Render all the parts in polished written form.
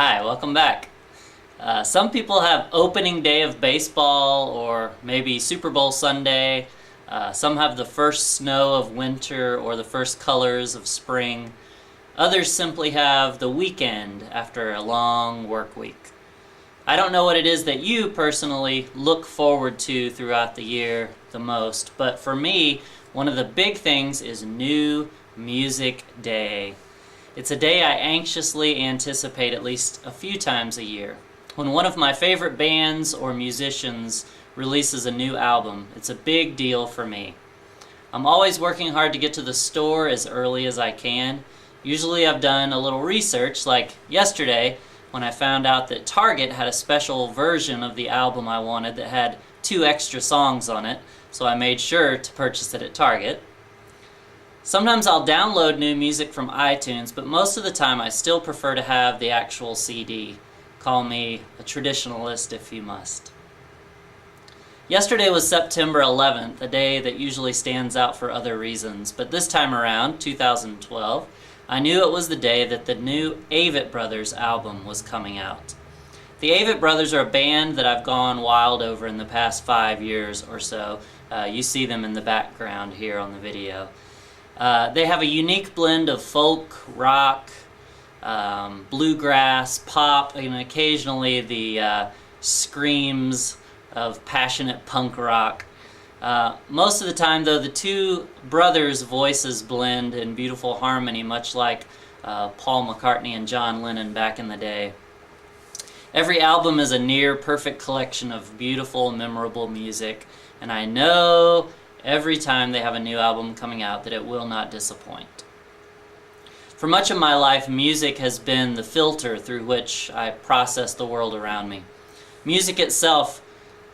Hi, welcome back. Some people have opening day of baseball or maybe Super Bowl Sunday. Some have the first snow of winter or the first colors of spring. Others simply have the weekend after a long work week. I don't know what it is that you personally look forward to throughout the year the most, but for me, one of the big things is New Music Day. It's a day I anxiously anticipate at least a few times a year. When one of my favorite bands or musicians releases a new album, it's a big deal for me. I'm always working hard to get to the store as early as I can. Usually I've done a little research, like yesterday when I found out that Target had a special version of the album I wanted that had 2 extra songs on it, so I made sure to purchase it at Target. Sometimes I'll download new music from iTunes, but most of the time I still prefer to have the actual CD. Call me a traditionalist if you must. Yesterday was September 11th, a day that usually stands out for other reasons, but this time around, 2012, I knew it was the day that the new Avett Brothers album was coming out. The Avett Brothers are a band that I've gone wild over in the past 5 years or so. You see them in the background here on the video. They have a unique blend of folk, rock, bluegrass, pop, and occasionally the screams of passionate punk rock. Most of the time, though, the two brothers' voices blend in beautiful harmony, much like Paul McCartney and John Lennon back in the day. Every album is a near-perfect collection of beautiful, memorable music, and I know every time they have a new album coming out that it will not disappoint. For much of my life, music has been the filter through which I process the world around me. Music itself,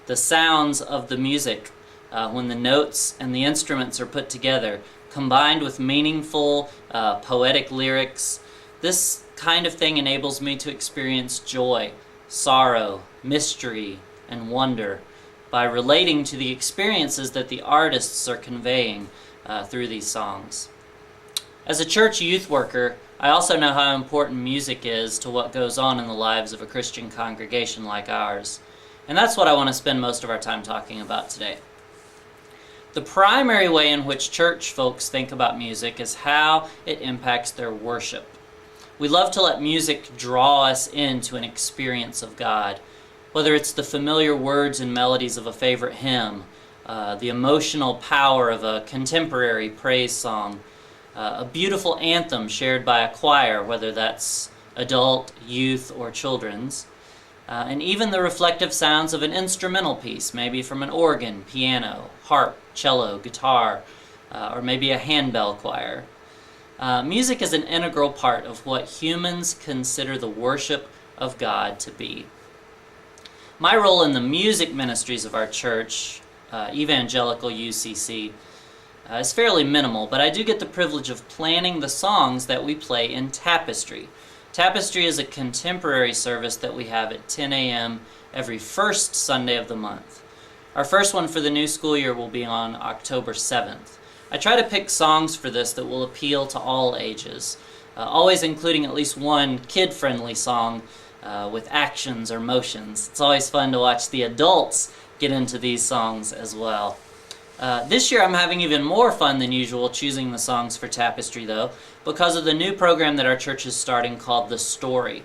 the sounds of the music, when the notes and the instruments are put together, combined with meaningful, poetic lyrics, this kind of thing enables me to experience joy, sorrow, mystery, and wonder by relating to the experiences that the artists are conveying through these songs. As a church youth worker, I also know how important music is to what goes on in the lives of a Christian congregation like ours. And that's what I want to spend most of our time talking about today. The primary way in which church folks think about music is how it impacts their worship. We love to let music draw us into an experience of God, whether it's the familiar words and melodies of a favorite hymn, the emotional power of a contemporary praise song, a beautiful anthem shared by a choir, whether that's adult, youth, or children's, and even the reflective sounds of an instrumental piece, maybe from an organ, piano, harp, cello, guitar, or maybe a handbell choir. Music is an integral part of what humans consider the worship of God to be. My role in the music ministries of our church, Evangelical UCC, is fairly minimal, but I do get the privilege of planning the songs that we play in Tapestry. Tapestry is a contemporary service that we have at 10 a.m. every first Sunday of the month. Our first one for the new school year will be on October 7th. I try to pick songs for this that will appeal to all ages, always including at least one kid-friendly song with actions or motions. It's always fun to watch the adults get into these songs as well. This year I'm having even more fun than usual choosing the songs for Tapestry, though, because of the new program that our church is starting called The Story.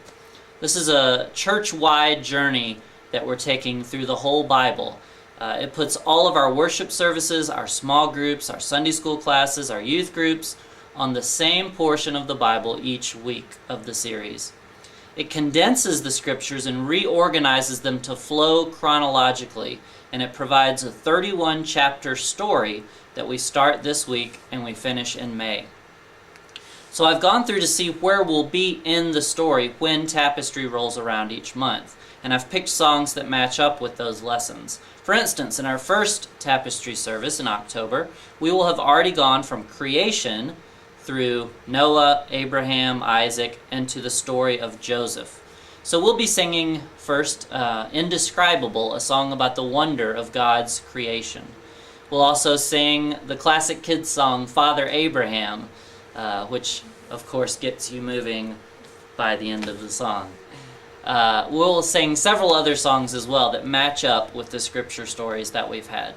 This is a church-wide journey that we're taking through the whole Bible. It puts all of our worship services, our small groups, our Sunday school classes, our youth groups on the same portion of the Bible each week of the series. It condenses the scriptures and reorganizes them to flow chronologically, and it provides a 31-chapter story that we start this week and we finish in May. So I've gone through to see where we'll be in the story when Tapestry rolls around each month, and I've picked songs that match up with those lessons. For instance, in our first Tapestry service in October, we will have already gone from creation through Noah, Abraham, Isaac, and to the story of Joseph. So we'll be singing first Indescribable, a song about the wonder of God's creation. We'll also sing the classic kids song Father Abraham, which of course gets you moving by the end of the song. we'll sing several other songs as well that match up with the scripture stories that we've had.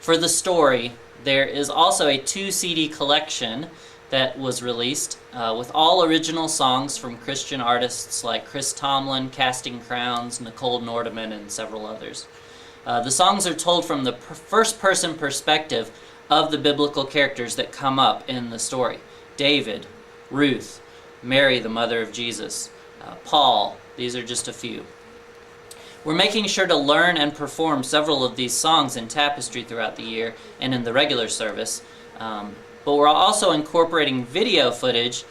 For the story, there is also a 2 CD collection that was released with all original songs from Christian artists like Chris Tomlin, Casting Crowns, Nicole Nordeman, and several others. The songs are told from the first-person perspective of the biblical characters that come up in the story. David, Ruth, Mary, the mother of Jesus, Paul. These are just a few. We're making sure to learn and perform several of these songs in Tapestry throughout the year and in the regular service. But we're also incorporating video footage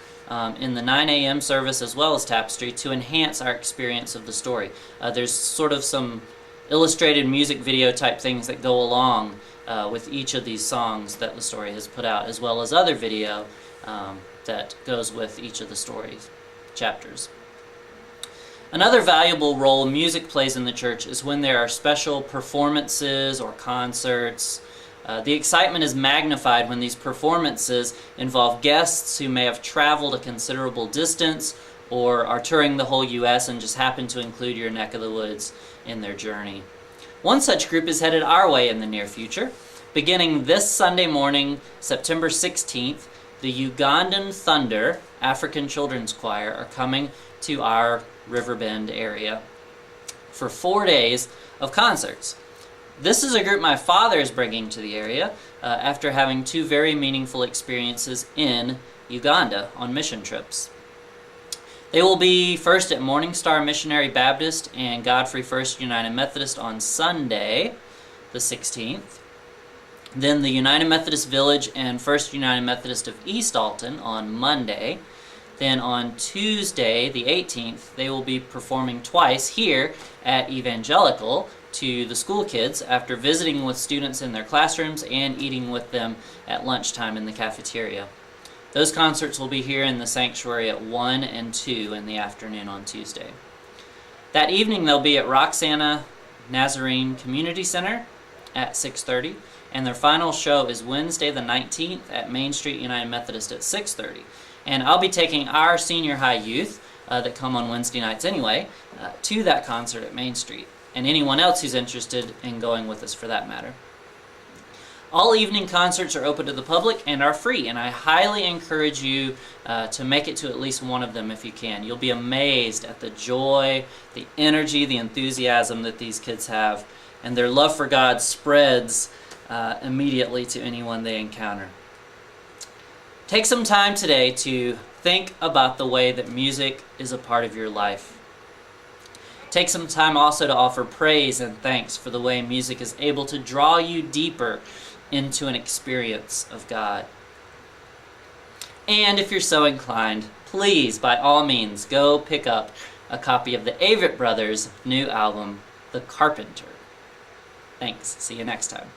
in the 9 a.m. service as well as Tapestry to enhance our experience of the story. There's sort of some illustrated music video type things that go along with each of these songs that the story has put out, as well as other video that goes with each of the stories chapters. Another valuable role music plays in the church is when there are special performances or concerts. The excitement is magnified when these performances involve guests who may have traveled a considerable distance or are touring the whole U.S. and just happen to include your neck of the woods in their journey. One such group is headed our way in the near future. Beginning this Sunday morning, September 16th, the Ugandan Thunder African Children's Choir are coming to our Riverbend area for 4 days of concerts. This is a group my father is bringing to the area after having 2 very meaningful experiences in Uganda on mission trips. They will be first at Morning Star Missionary Baptist and Godfrey First United Methodist on Sunday, the 16th. Then the United Methodist Village and First United Methodist of East Alton on Monday. Then on Tuesday, the 18th, they will be performing twice here at Evangelical to the school kids after visiting with students in their classrooms and eating with them at lunchtime in the cafeteria. Those concerts will be here in the sanctuary at 1 and 2 in the afternoon on Tuesday. That evening they'll be at Roxana Nazarene Community Center at 6:30, and their final show is Wednesday the 19th at Main Street United Methodist at 6:30. And I'll be taking our senior high youth that come on Wednesday nights anyway to that concert at Main Street, and anyone else who's interested in going with us for that matter. All evening concerts are open to the public and are free, and I highly encourage you to make it to at least one of them if you can. You'll be amazed at the joy, the energy, the enthusiasm that these kids have, and their love for God spreads immediately to anyone they encounter. Take some time today to think about the way that music is a part of your life. Take some time also to offer praise and thanks for the way music is able to draw you deeper into an experience of God. And if you're so inclined, please, by all means, go pick up a copy of the Avett Brothers' new album, The Carpenter. Thanks. See you next time.